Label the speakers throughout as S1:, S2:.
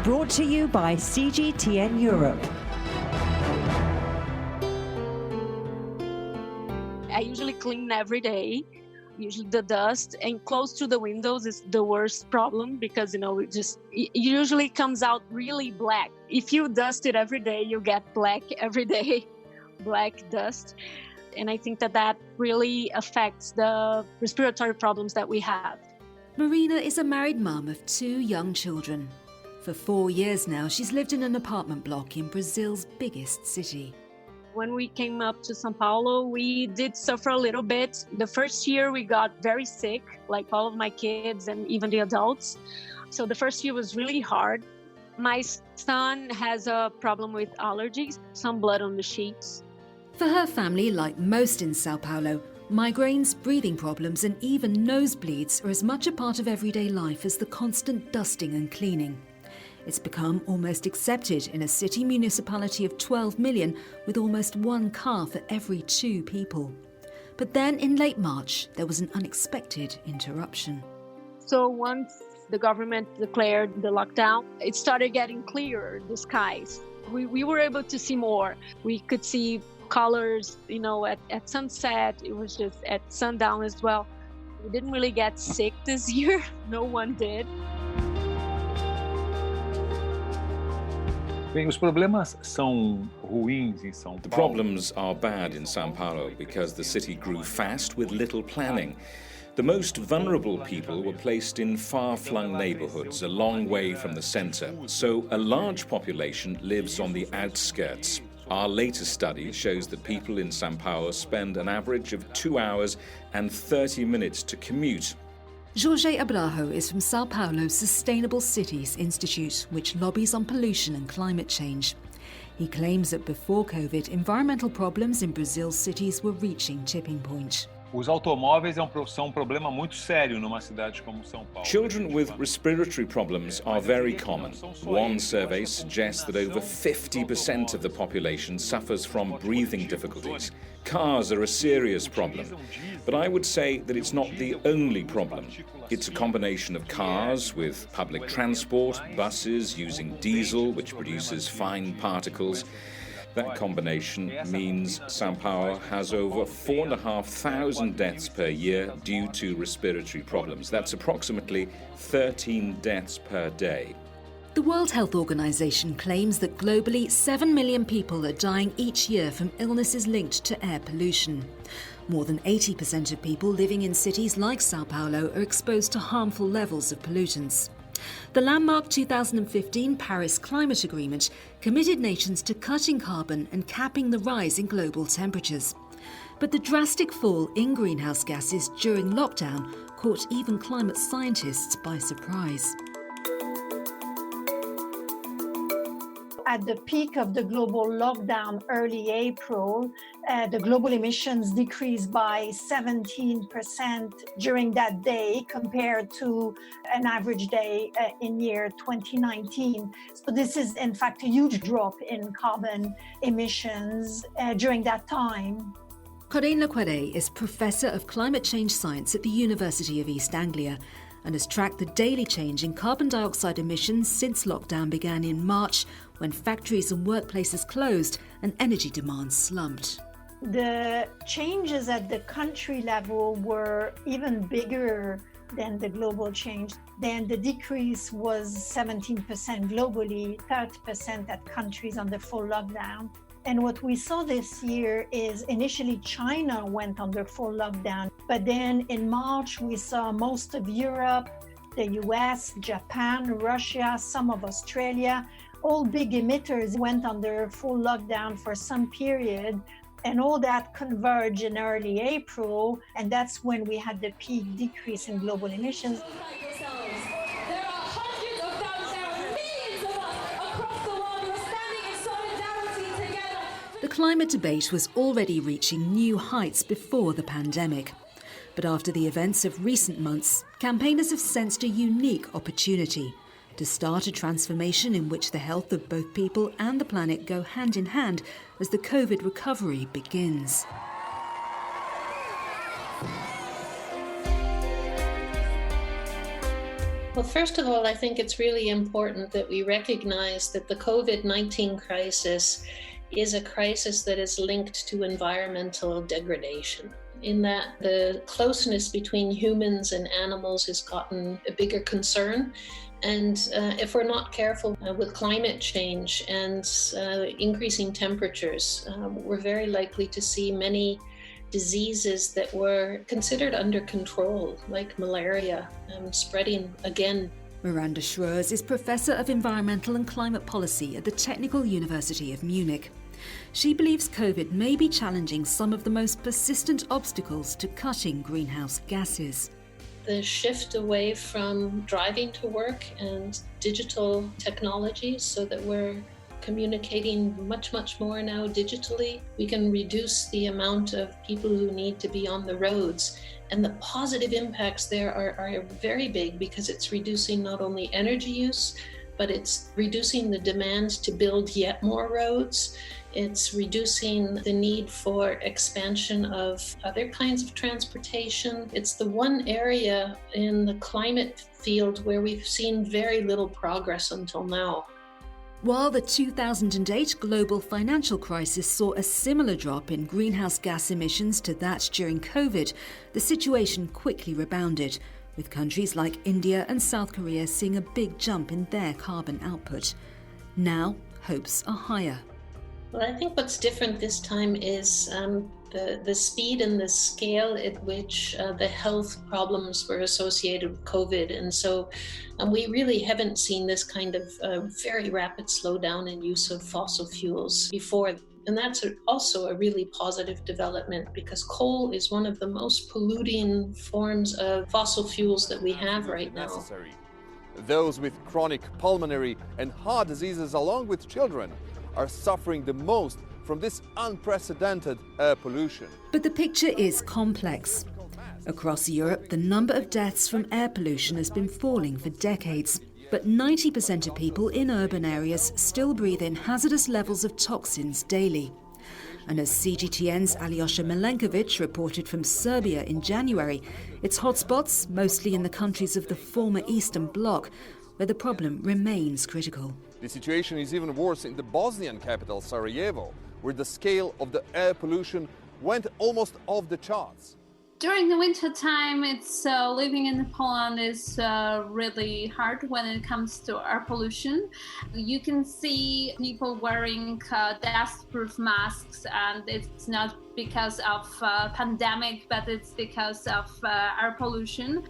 S1: Brought to you by CGTN Europe.
S2: I usually clean every day. Usually the dust and close to the windows is the worst problem because, it usually comes out really black. If you dust it every day, you get black every day, black dust. And I think that really affects the respiratory problems that we have.
S3: Marina is a married mum of 2 young children. For 4 years now, she's lived in an apartment block in Brazil's biggest city.
S2: When we came up to São Paulo, we did suffer a little bit. The first year we got very sick, like all of my kids and even the adults. So the first year was really hard. My son has a problem with allergies, some blood on the sheets.
S3: For her family, like most in São Paulo, migraines, breathing problems and even nosebleeds are as much a part of everyday life as the constant dusting and cleaning. It's become almost accepted in a city municipality of 12 million with almost 1 car for every 2 people. But then in late March, there was an unexpected interruption.
S2: So once the government declared the lockdown, it started getting clearer, the skies. We were able to see more. We could see colors, at sunset. It was just at sundown as well. We didn't really get sick this year. No one did.
S4: Bem, os problemas são ruins em São Paulo.
S5: The problems are bad in São Paulo because the city grew fast with little planning. The most vulnerable people were placed in far-flung neighborhoods a long way from the center, so a large population lives on the outskirts. Our latest study shows that people in São Paulo spend an average of 2 hours and 30 minutes to commute.
S3: Jorge Abrajo is from São Paulo's Sustainable Cities Institute, which lobbies on pollution and climate change. He claims that before COVID, environmental problems in Brazil's cities were reaching tipping point.
S4: Os automóveis são problema muito sério numa cidade como São Paulo.
S5: Children with respiratory problems are very common. One survey suggests that over 50% of the population suffers from breathing difficulties. Cars are a serious problem. But I would say that it's not the only problem. It's a combination of cars with public transport, buses using diesel, which produces fine particles. That combination means São Paulo has over 4,500 deaths per year due to respiratory problems. That's approximately 13 deaths per day.
S3: The World Health Organization claims that globally 7 million people are dying each year from illnesses linked to air pollution. More than 80% of people living in cities like São Paulo are exposed to harmful levels of pollutants. The landmark 2015 Paris Climate Agreement committed nations to cutting carbon and capping the rise in global temperatures. But the drastic fall in greenhouse gases during lockdown caught even climate scientists by surprise.
S6: At the peak of the global lockdown early April, the global emissions decreased by 17% during that day compared to an average day in year 2019. So this is in fact a huge drop in carbon emissions during that time.
S3: Corinne Lequere is Professor of Climate Change Science at the University of East Anglia and has tracked the daily change in carbon dioxide emissions since lockdown began in March, when factories and workplaces closed and energy demand slumped.
S6: The changes at the country level were even bigger than the global change. Then the decrease was 17% globally, 30% at countries under full lockdown. And what we saw this year is initially China went under full lockdown, but then in March we saw most of Europe, the US, Japan, Russia, some of Australia, all big emitters went under full lockdown for some period, and all that converged in early April, and that's when we had the peak decrease in global emissions.
S3: The climate debate was already reaching new heights before the pandemic. But after the events of recent months, campaigners have sensed a unique opportunity to start a transformation in which the health of both people and the planet go hand in hand as the COVID recovery begins.
S7: Well, first of all, I think it's really important that we recognize that the COVID-19 crisis is a crisis that is linked to environmental degradation, in that the closeness between humans and animals has gotten a bigger concern. And if we're not careful with climate change and increasing temperatures, we're very likely to see many diseases that were considered under control, like malaria, spreading again.
S3: Miranda Schroers is Professor of Environmental and Climate Policy at the Technical University of Munich. She believes COVID may be challenging some of the most persistent obstacles to cutting greenhouse gases.
S7: The shift away from driving to work and digital technologies, so that we're communicating much more now digitally. We can reduce the amount of people who need to be on the roads. And the positive impacts there are very big, because it's reducing not only energy use, but it's reducing the demand to build yet more roads. It's reducing the need for expansion of other kinds of transportation. It's the one area in the climate field where we've seen very little progress until now.
S3: While the 2008 global financial crisis saw a similar drop in greenhouse gas emissions to that during COVID, the situation quickly rebounded, with countries like India and South Korea seeing a big jump in their carbon output. Now, hopes are higher.
S7: Well, I think what's different this time is the speed and the scale at which the health problems were associated with COVID. And so we really haven't seen this kind of very rapid slowdown in use of fossil fuels before. And that's also a really positive development, because coal is one of the most polluting forms of fossil fuels that we have right now.
S8: Those with chronic pulmonary and heart diseases, along with children, are suffering the most from this unprecedented air pollution.
S3: But the picture is complex. Across Europe, the number of deaths from air pollution has been falling for decades. But 90% of people in urban areas still breathe in hazardous levels of toxins daily. And as CGTN's Alyosha Milenkovic reported from Serbia in January, it's hotspots, mostly in the countries of the former Eastern Bloc, where the problem remains critical.
S8: The situation is even worse in the Bosnian capital, Sarajevo, where the scale of the air pollution went almost off the charts.
S9: During the winter time, it's living in Poland is really hard when it comes to air pollution. You can see people wearing dust-proof masks, and it's not because of pandemic, but it's because of air pollution.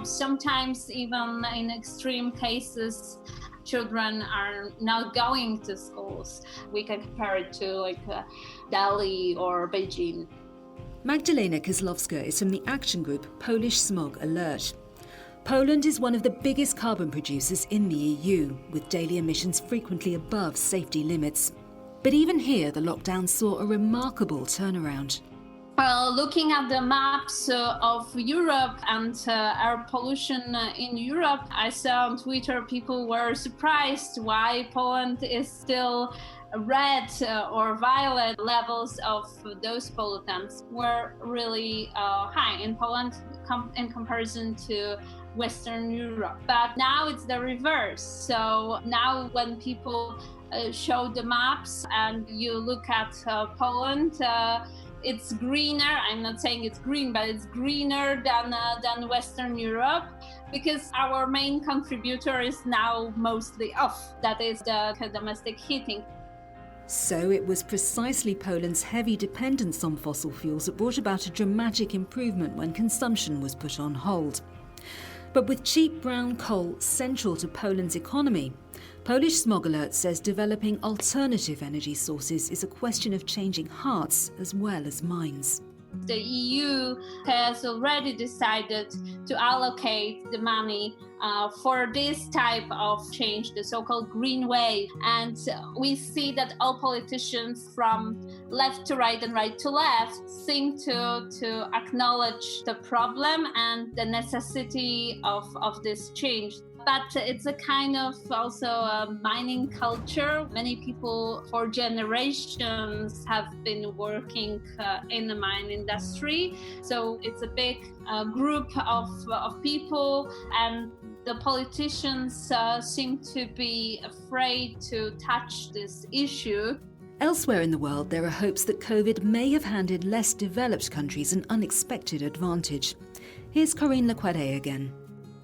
S9: Sometimes, even in extreme cases, children are not going to schools. We can compare it to Delhi or Beijing.
S3: Magdalena Kozlowska is from the action group Polish Smog Alert. Poland is one of the biggest carbon producers in the EU, with daily emissions frequently above safety limits. But even here, the lockdown saw a remarkable turnaround.
S9: Looking at the maps of Europe and air pollution in Europe, I saw on Twitter people were surprised why Poland is still red or violet. Levels of those pollutants were really high in Poland in comparison to Western Europe. But now it's the reverse. So now when people show the maps and you look at Poland, it's greener. I'm not saying it's green, but it's greener than Western Europe, because our main contributor is now mostly off. That is the domestic heating.
S3: So it was precisely Poland's heavy dependence on fossil fuels that brought about a dramatic improvement when consumption was put on hold. But with cheap brown coal central to Poland's economy, Polish Smog Alert says developing alternative energy sources is a question of changing hearts as well as minds.
S9: The EU has already decided to allocate the money for this type of change, the so-called green wave. And we see that all politicians from left to right and right to left seem to acknowledge the problem and the necessity of this change. but it's a kind of also a mining culture. Many people for generations have been working in the mine industry. So it's a big group of people, and the politicians seem to be afraid to touch this issue.
S3: Elsewhere in the world, there are hopes that COVID may have handed less developed countries an unexpected advantage. Here's Corinne Lequade again.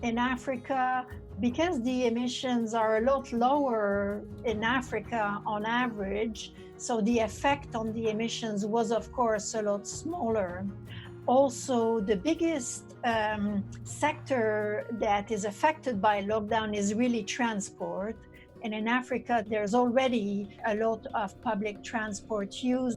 S6: In Africa, because the emissions are a lot lower in Africa on average, so the effect on the emissions was, of course, a lot smaller. Also, the biggest sector that is affected by lockdown is really transport. And in Africa, there's already a lot of public transport use.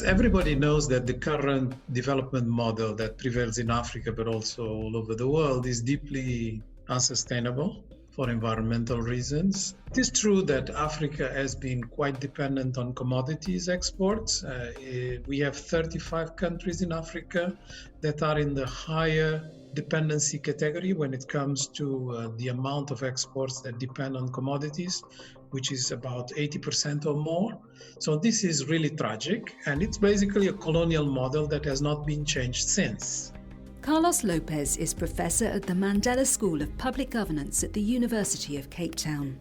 S10: Everybody knows that the current development model that prevails in Africa, but also all over the world, is deeply unsustainable for environmental reasons. It is true that Africa has been quite dependent on commodities exports. We have 35 countries in Africa that are in the higher dependency category when it comes to the amount of exports that depend on commodities, which is about 80% or more. So this is really tragic, and it's basically a colonial model that has not been changed since.
S3: Carlos Lopez is professor at the Mandela School of Public Governance at the University of Cape Town.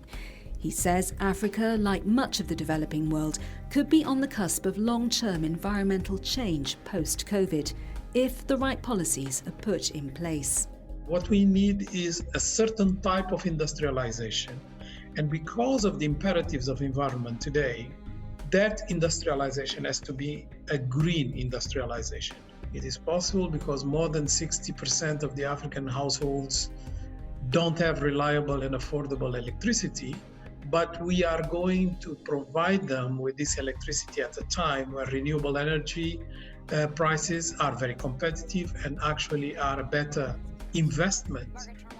S3: He says Africa, like much of the developing world, could be on the cusp of long-term environmental change post-COVID, if the right policies are put in place.
S10: What we need is a certain type of industrialization. And because of the imperatives of environment today, that industrialization has to be a green industrialization. It is possible because more than 60% of the African households don't have reliable and affordable electricity, but we are going to provide them with this electricity at a time where renewable energy prices are very competitive and actually are a better investment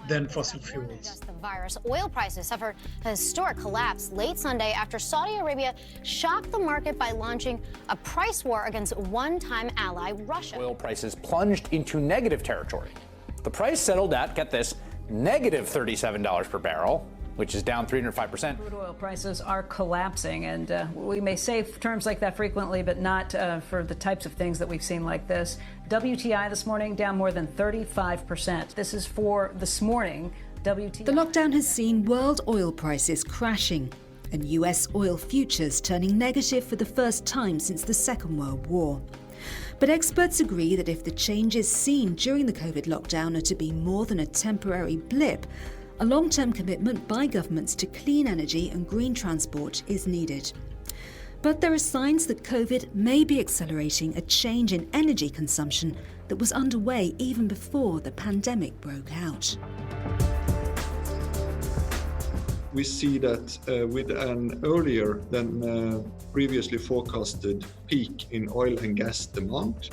S10: than fossil fuels.
S11: The virus. Oil prices suffered a historic collapse late Sunday after Saudi Arabia shocked the market by launching a price war against one-time ally Russia.
S12: Oil prices plunged into negative territory. The price settled at, get this, negative $37 per barrel, which is down 305%.
S13: Crude oil prices are collapsing, and we may say terms like that frequently, but not for the types of things that we've seen like this. WTI this morning down more than 35%. This is for this morning. WTI.
S3: The lockdown has seen world oil prices crashing and US oil futures turning negative for the first time since the Second World War. But experts agree that if the changes seen during the COVID lockdown are to be more than a temporary blip, a long-term commitment by governments to clean energy and green transport is needed. But there are signs that COVID may be accelerating a change in energy consumption that was underway even before the pandemic broke out.
S14: We see that with an earlier than previously forecasted peak in oil and gas demand,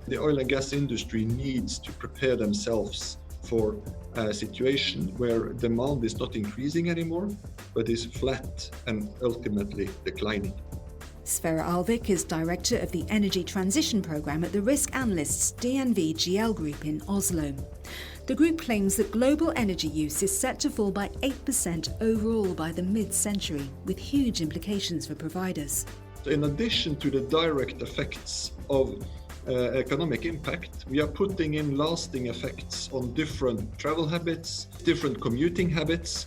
S14: the oil and gas industry needs to prepare themselves for a situation where demand is not increasing anymore, but is flat and ultimately declining.
S3: Sverre Alvik is director of the Energy Transition Programme at the risk analysts DNV GL Group in Oslo. The group claims that global energy use is set to fall by 8% overall by the mid-century, with huge implications for providers.
S14: In addition to the direct effects of economic impact, we are putting in lasting effects on different travel habits, different commuting habits,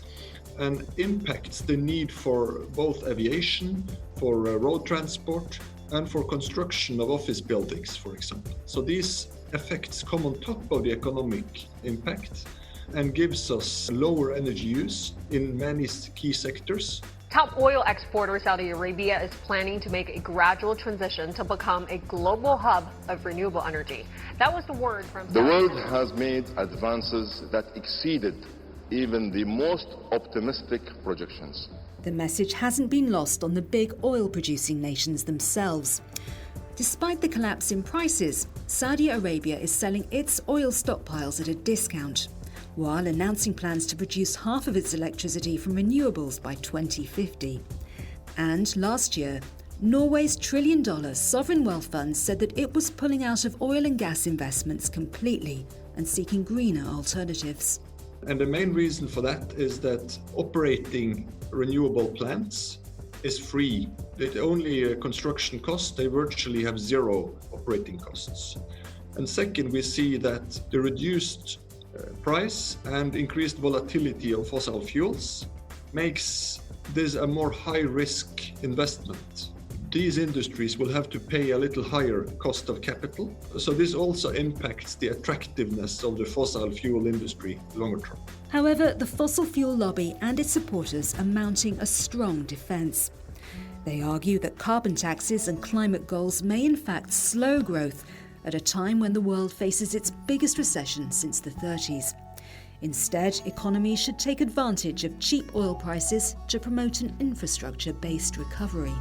S14: and impacts the need for both aviation, for road transport, and for construction of office buildings, for example. So these effects come on top of the economic impact and gives us lower energy use in many key sectors.
S15: Top oil exporter Saudi Arabia is planning to make a gradual transition to become a global hub of renewable energy. That was the word from
S16: The world has made advances that exceeded even the most optimistic projections.
S3: The message hasn't been lost on the big oil-producing nations themselves. Despite the collapse in prices, Saudi Arabia is selling its oil stockpiles at a discount, while announcing plans to produce half of its electricity from renewables by 2050. And last year, Norway's trillion-dollar sovereign wealth fund said that it was pulling out of oil and gas investments completely and seeking greener alternatives.
S14: And the main reason for that is that operating renewable plants is free. The only construction cost, they virtually have zero operating costs. And second, we see that the reduced price and increased volatility of fossil fuels makes this a more high-risk investment. These industries will have to pay a little higher cost of capital. So this also impacts the attractiveness of the fossil fuel industry longer term.
S3: However, the fossil fuel lobby and its supporters are mounting a strong defence. They argue that carbon taxes and climate goals may in fact slow growth at a time when the world faces its biggest recession since the 30s. Instead, economies should take advantage of cheap oil prices to promote an infrastructure-based recovery.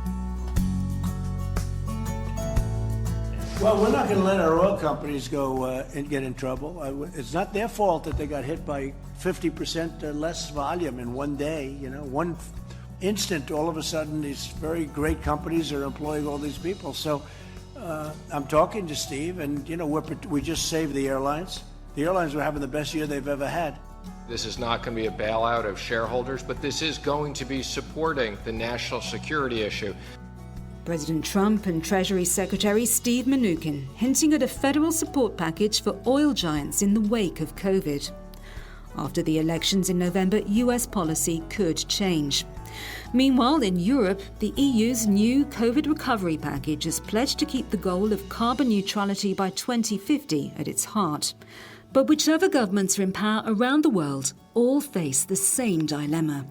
S17: Well, we're not going to let our oil companies go and get in trouble. It's not their fault that they got hit by 50% less volume in one day. You know, one instant, all of a sudden, these very great companies are employing all these people. So I'm talking to Steve, and you know, we just saved the airlines. The airlines were having the best year they've ever had.
S18: This is not going to be a bailout of shareholders, but this is going to be supporting the national security issue.
S3: President Trump and Treasury Secretary Steve Mnuchin hinting at a federal support package for oil giants in the wake of COVID. After the elections in November, US policy could change. Meanwhile, in Europe, the EU's new COVID recovery package has pledged to keep the goal of carbon neutrality by 2050 at its heart. But whichever governments are in power around the world all face the same dilemma: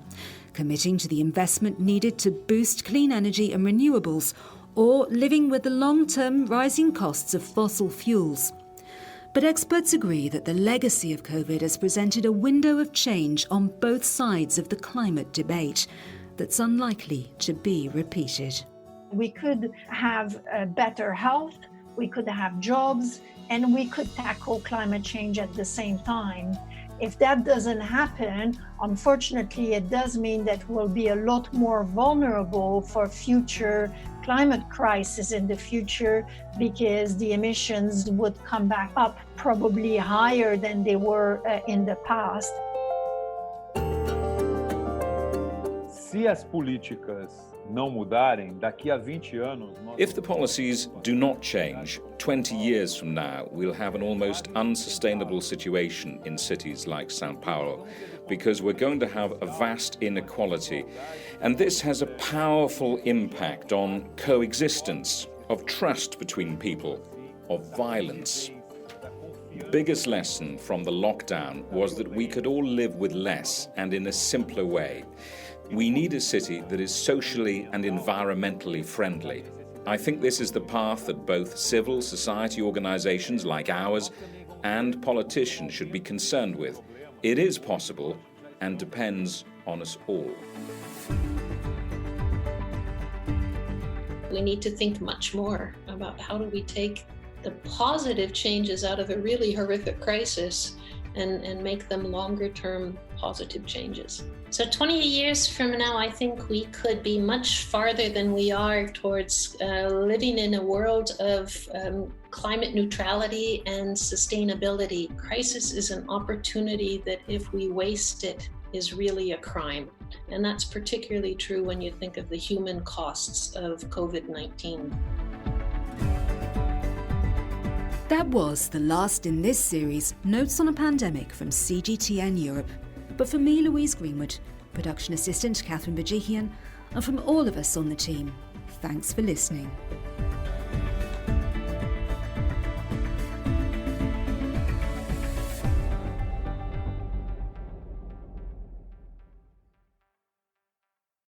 S3: committing to the investment needed to boost clean energy and renewables, or living with the long-term rising costs of fossil fuels. But experts agree that the legacy of COVID has presented a window of change on both sides of the climate debate that's unlikely to be repeated.
S6: We could have better health, we could have jobs, and we could tackle climate change at the same time. If that doesn't happen, unfortunately, it does mean that we'll be a lot more vulnerable for future climate crisis in the future, because the emissions would come back up probably higher than they were in the past.
S4: Se as políticas não mudarem, daqui a 20 anos...
S5: If the policies do not change, 20 years from now, we'll have an almost unsustainable situation in cities like São Paulo, because we're going to have a vast inequality. And this has a powerful impact on coexistence, of trust between people, of violence. The biggest lesson from the lockdown was that we could all live with less and in a simpler way. We need a city that is socially and environmentally friendly. I think this is the path that both civil society organizations like ours and politicians should be concerned with. It is possible and depends on us all.
S7: We need to think much more about how do we take the positive changes out of a really horrific crisis and make them longer-term positive changes. So 20 years from now, I think we could be much farther than we are towards living in a world of climate neutrality and sustainability. Crisis is an opportunity that, if we waste it, is really a crime. And that's particularly true when you think of the human costs of COVID-19.
S3: That was the last in this series, Notes on a Pandemic from CGTN Europe. But for me, Louise Greenwood, production assistant Katherine Berjikian, and from all of us on the team, thanks for listening.